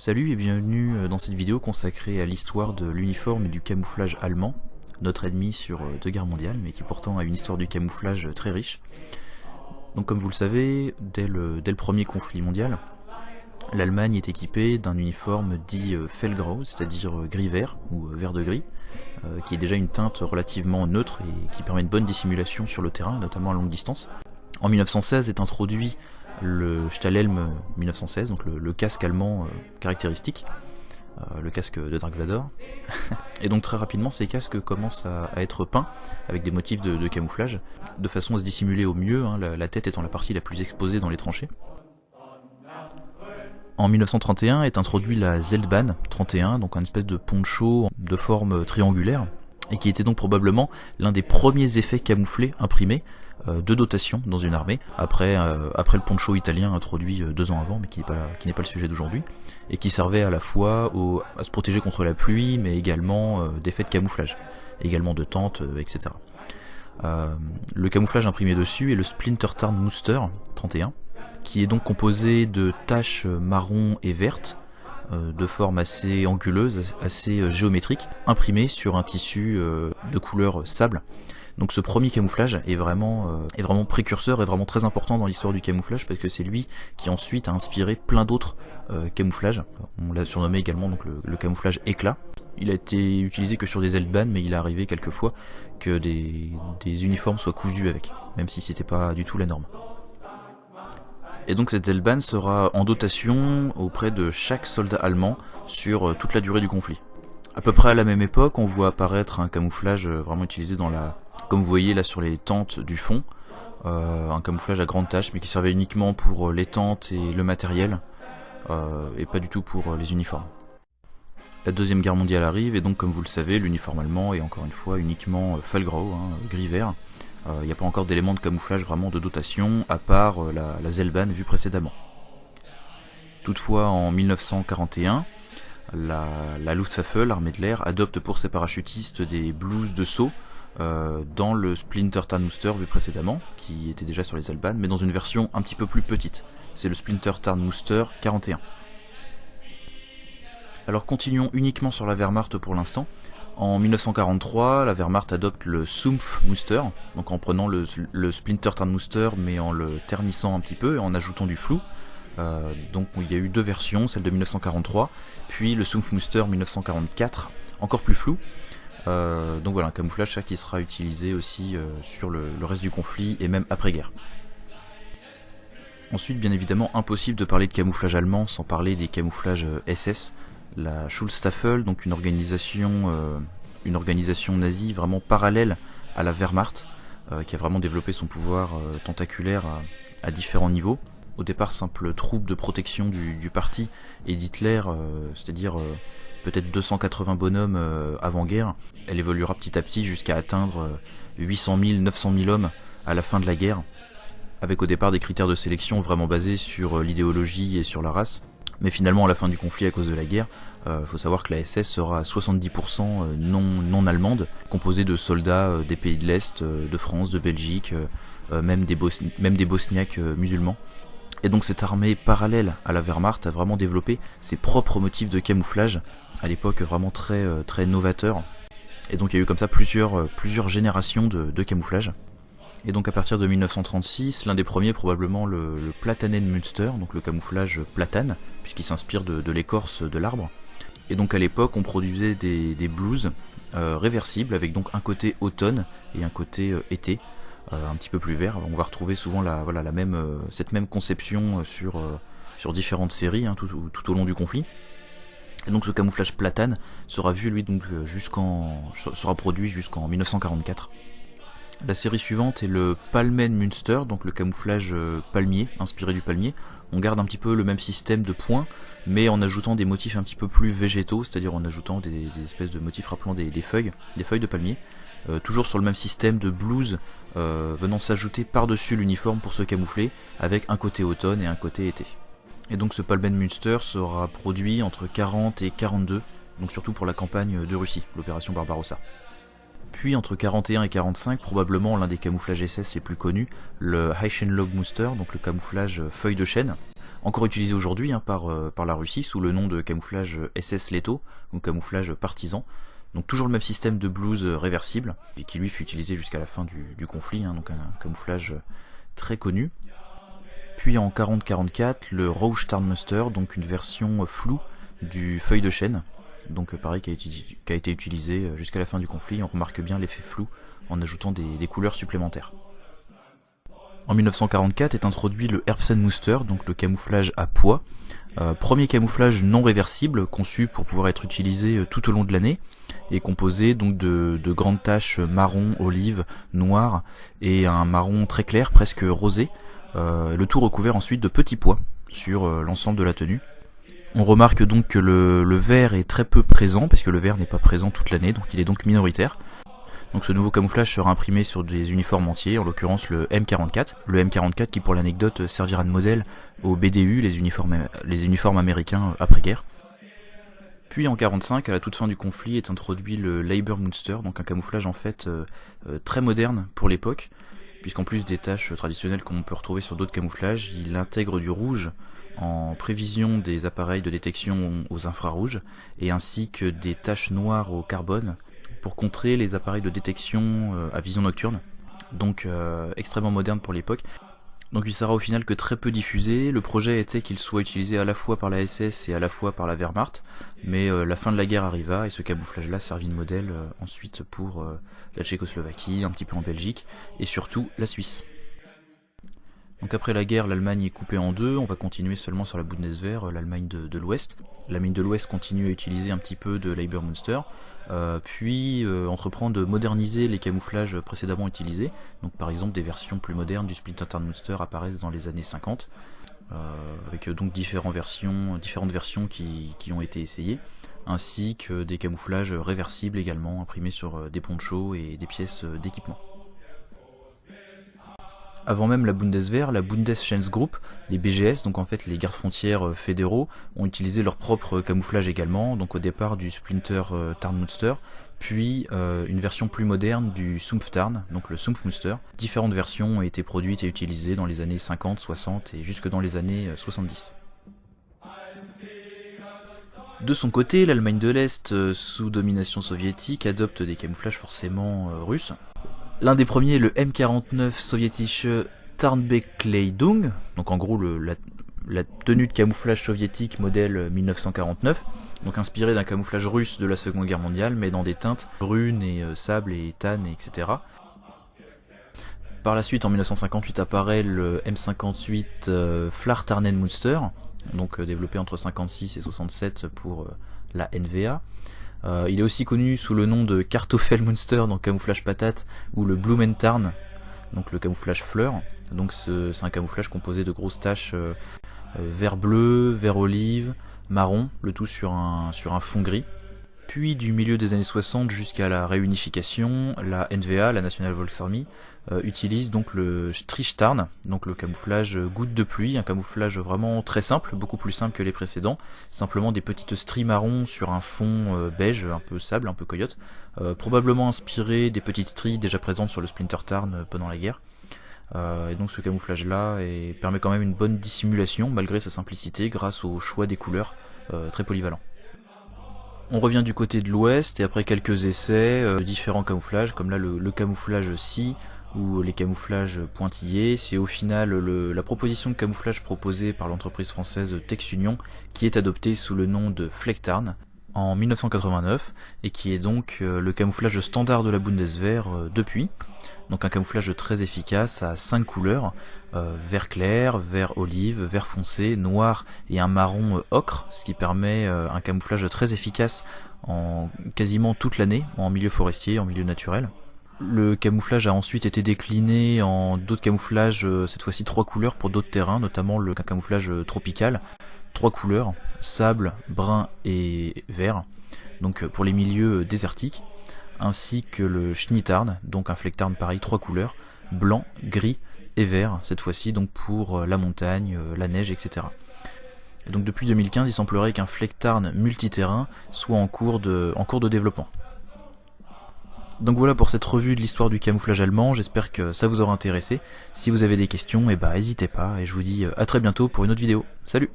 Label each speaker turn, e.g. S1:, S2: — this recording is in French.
S1: Salut et bienvenue dans cette vidéo consacrée à l'histoire de l'uniforme et du camouflage allemand, notre ennemi sur deux guerres mondiales, mais qui pourtant a une histoire du camouflage très riche. Donc comme vous le savez, dès le premier conflit mondial, l'Allemagne est équipée d'un uniforme dit Fellgrau, c'est-à-dire gris-vert ou vert de gris, qui est déjà une teinte relativement neutre et qui permet une bonne dissimulation sur le terrain, notamment à longue distance. En 1916 est introduit le Stahlhelm 1916, donc le casque allemand caractéristique, le casque de Dark Vador. Et donc très rapidement ces casques commencent à être peints avec des motifs de camouflage, de façon à se dissimuler au mieux, la tête étant la partie la plus exposée dans les tranchées. En 1931 est introduit la Zeltbahn 31, donc un espèce de poncho de forme triangulaire, et qui était donc probablement l'un des premiers effets camouflés imprimés de dotation dans une armée, après le poncho italien introduit 2 ans avant, mais qui n'est pas le sujet d'aujourd'hui, et qui servait à la fois à se protéger contre la pluie, mais également d'effets de camouflage, également de tentes, etc. Le camouflage imprimé dessus est le Splintertarn Muster 31, qui est donc composé de taches marron et vertes, de forme assez anguleuse, assez géométrique, imprimées sur un tissu de couleur sable. Donc ce premier camouflage est vraiment précurseur et vraiment très important dans l'histoire du camouflage, parce que c'est lui qui ensuite a inspiré plein d'autres camouflages. On l'a surnommé également donc le camouflage éclat. Il a été utilisé que sur des Zeltbahn, mais il est arrivé quelquefois que des uniformes soient cousus avec, même si c'était pas du tout la norme. Et donc cette Zeltbahn sera en dotation auprès de chaque soldat allemand sur toute la durée du conflit. À peu près à la même époque, on voit apparaître un camouflage vraiment utilisé comme vous voyez là sur les tentes du fond, un camouflage à grandes taches, mais qui servait uniquement pour les tentes et le matériel, et pas du tout pour les uniformes. La Deuxième Guerre mondiale arrive, et donc comme vous le savez, l'uniforme allemand est encore une fois uniquement Fellgrau, gris-vert. Il n'y a pas encore d'éléments de camouflage vraiment de dotation, à part la Zeltbahn vue précédemment. Toutefois, en 1941, la Luftwaffe, l'armée de l'air, adopte pour ses parachutistes des blouses de saut dans le Splintertarn Muster vu précédemment, qui était déjà sur les Zeltbahn, mais dans une version un petit peu plus petite. C'est le Splintertarn Muster 41. Alors continuons uniquement sur la Wehrmacht pour l'instant. En 1943, la Wehrmacht adopte le Sumpf Muster, donc en prenant le Splintertarn Muster mais en le ternissant un petit peu et en ajoutant du flou. Donc il y a eu 2 versions, celle de 1943, puis le Sumpf Muster 1944, encore plus flou. Donc voilà, un camouflage ça qui sera utilisé aussi sur le reste du conflit et même après-guerre. Ensuite, bien évidemment, impossible de parler de camouflage allemand sans parler des camouflages SS. La Schutzstaffel, donc une organisation nazie vraiment parallèle à la Wehrmacht, qui a vraiment développé son pouvoir tentaculaire à différents niveaux. Au départ, simple troupe de protection du parti et d'Hitler, c'est-à-dire peut-être 280 bonhommes avant-guerre. Elle évoluera petit à petit jusqu'à atteindre 800 000, 900 000 hommes à la fin de la guerre, avec au départ des critères de sélection vraiment basés sur l'idéologie et sur la race. Mais finalement, à la fin du conflit, à cause de la guerre, faut savoir que la SS sera à 70% non allemande, composée de soldats des pays de l'Est, de France, de Belgique, même des Bosniaques musulmans. Et donc cette armée parallèle à la Wehrmacht a vraiment développé ses propres motifs de camouflage, à l'époque vraiment très novateurs. Et donc il y a eu comme ça plusieurs générations de camouflage. Et donc à partir de 1936, l'un des premiers probablement le Platanenmünster, donc le camouflage platane, puisqu'il s'inspire de l'écorce de l'arbre. Et donc à l'époque on produisait des blouses réversibles avec donc un côté automne et un côté été, un petit peu plus vert. On va retrouver souvent cette même conception sur différentes séries tout au long du conflit. Et donc ce camouflage platane sera vu lui donc sera produit jusqu'en 1944. La série suivante est le Palmenmünster, donc le camouflage palmier, inspiré du palmier. On garde un petit peu le même système de points, mais en ajoutant des motifs un petit peu plus végétaux, c'est-à-dire en ajoutant des espèces de motifs rappelant des feuilles de palmier. Toujours sur le même système de blouse venant s'ajouter par-dessus l'uniforme pour se camoufler, avec un côté automne et un côté été. Et donc ce Palmenmünster sera produit entre 40 et 42, donc surtout pour la campagne de Russie, l'opération Barbarossa. Puis entre 41 et 45, probablement l'un des camouflages SS les plus connus, le Eichenlaub Muster, donc le camouflage feuille de chêne, encore utilisé aujourd'hui par la Russie sous le nom de camouflage SS Leto, ou camouflage partisan. Donc toujours le même système de blouse réversible, et qui lui fut utilisé jusqu'à la fin du conflit, donc un camouflage très connu. Puis en 40-44, le Rouge Tarnmuster, donc une version floue du feuille de chêne, donc pareil qui a été utilisé jusqu'à la fin du conflit. On remarque bien l'effet flou en ajoutant des couleurs supplémentaires. En 1944 est introduit le Erbsenmuster, donc le camouflage à pois. Premier camouflage non réversible, conçu pour pouvoir être utilisé tout au long de l'année, et composé donc de grandes taches marron, olive, noir, et un marron très clair, presque rosé, le tout recouvert ensuite de petits pois sur l'ensemble de la tenue. On remarque donc que le vert est très peu présent, parce que le vert n'est pas présent toute l'année, donc il est donc minoritaire. Donc ce nouveau camouflage sera imprimé sur des uniformes entiers, en l'occurrence le M44. Le M44 qui, pour l'anecdote, servira de modèle au BDU, les uniformes américains après-guerre. Puis en 45, à la toute fin du conflit, est introduit le Leibermunster, donc un camouflage en fait très moderne pour l'époque, puisqu'en plus des taches traditionnelles qu'on peut retrouver sur d'autres camouflages, il intègre du rouge en prévision des appareils de détection aux infrarouges, et ainsi que des taches noires au carbone, pour contrer les appareils de détection à vision nocturne, donc extrêmement moderne pour l'époque. Donc il sera au final que très peu diffusé. Le projet était qu'il soit utilisé à la fois par la SS et à la fois par la Wehrmacht, mais la fin de la guerre arriva et ce camouflage-là servit de modèle ensuite pour la Tchécoslovaquie, un petit peu en Belgique et surtout la Suisse. Donc après la guerre, l'Allemagne est coupée en deux, on va continuer seulement sur la Bundeswehr, l'Allemagne de l'Ouest. L'Allemagne de l'Ouest continue à utiliser un petit peu de Leibermunster, puis entreprend de moderniser les camouflages précédemment utilisés. Donc par exemple des versions plus modernes du Splinter Tarnmuster apparaissent dans les années 50, avec donc différentes versions qui ont été essayées, ainsi que des camouflages réversibles également, imprimés sur des ponchos et des pièces d'équipement. Avant même la Bundeswehr, la Bundesschützgruppe, les BGS, donc en fait les gardes-frontières fédéraux, ont utilisé leur propre camouflage également, donc au départ du Splinter Tarnmuster, puis une version plus moderne du Sumpftarn, donc le Sumpfmuster. Différentes versions ont été produites et utilisées dans les années 50, 60 et jusque dans les années 70. De son côté, l'Allemagne de l'Est, sous domination soviétique, adopte des camouflages forcément russes. L'un des premiers est le M49 Sowjetische Tarnbekleidung, donc en gros la tenue de camouflage soviétique modèle 1949, donc inspiré d'un camouflage russe de la Seconde Guerre mondiale, mais dans des teintes brunes et sable et tanne, etc. Par la suite, en 1958, apparaît le M58 Flartarnenmuster, donc développé entre 56 et 67 pour la NVA. Il est aussi connu sous le nom de Kartoffelmunster, donc camouflage patate, ou le Blumentarn, donc le camouflage fleur. Donc c'est un camouflage composé de grosses taches vert bleu, vert olive, marron, le tout sur un fond gris. Puis du milieu des années 60 jusqu'à la réunification, la NVA, la National Volksarmy, utilise donc le Strichtarn, donc le camouflage goutte de pluie, un camouflage vraiment très simple, beaucoup plus simple que les précédents, simplement des petites stries marron sur un fond beige, un peu sable, un peu coyote, probablement inspiré des petites stries déjà présentes sur le Splinter Tarn pendant la guerre. Et donc ce camouflage là permet quand même une bonne dissimulation malgré sa simplicité grâce au choix des couleurs très polyvalent. On revient du côté de l'ouest et après quelques essais de différents camouflages, comme là le camouflage scie ou les camouflages pointillés, c'est au final la proposition de camouflage proposée par l'entreprise française Tex Union qui est adoptée sous le nom de Flecktarn en 1989 et qui est donc le camouflage standard de la Bundeswehr depuis. Donc un camouflage très efficace à 5 couleurs, vert clair, vert olive, vert foncé, noir et un marron ocre, ce qui permet un camouflage très efficace en quasiment toute l'année, en milieu forestier, en milieu naturel. Le camouflage a ensuite été décliné en d'autres camouflages, cette fois-ci 3 couleurs pour d'autres terrains, notamment un camouflage tropical, 3 couleurs, sable, brun et vert, donc pour les milieux désertiques, ainsi que le Schneetarn, donc un Flecktarn pareil, 3 couleurs, blanc, gris et vert, cette fois-ci donc pour la montagne, la neige, etc. Et donc depuis 2015, il semblerait qu'un Flecktarn multiterrain soit en cours de développement. Donc voilà pour cette revue de l'histoire du camouflage allemand, j'espère que ça vous aura intéressé. Si vous avez des questions, n'hésitez pas, et je vous dis à très bientôt pour une autre vidéo. Salut!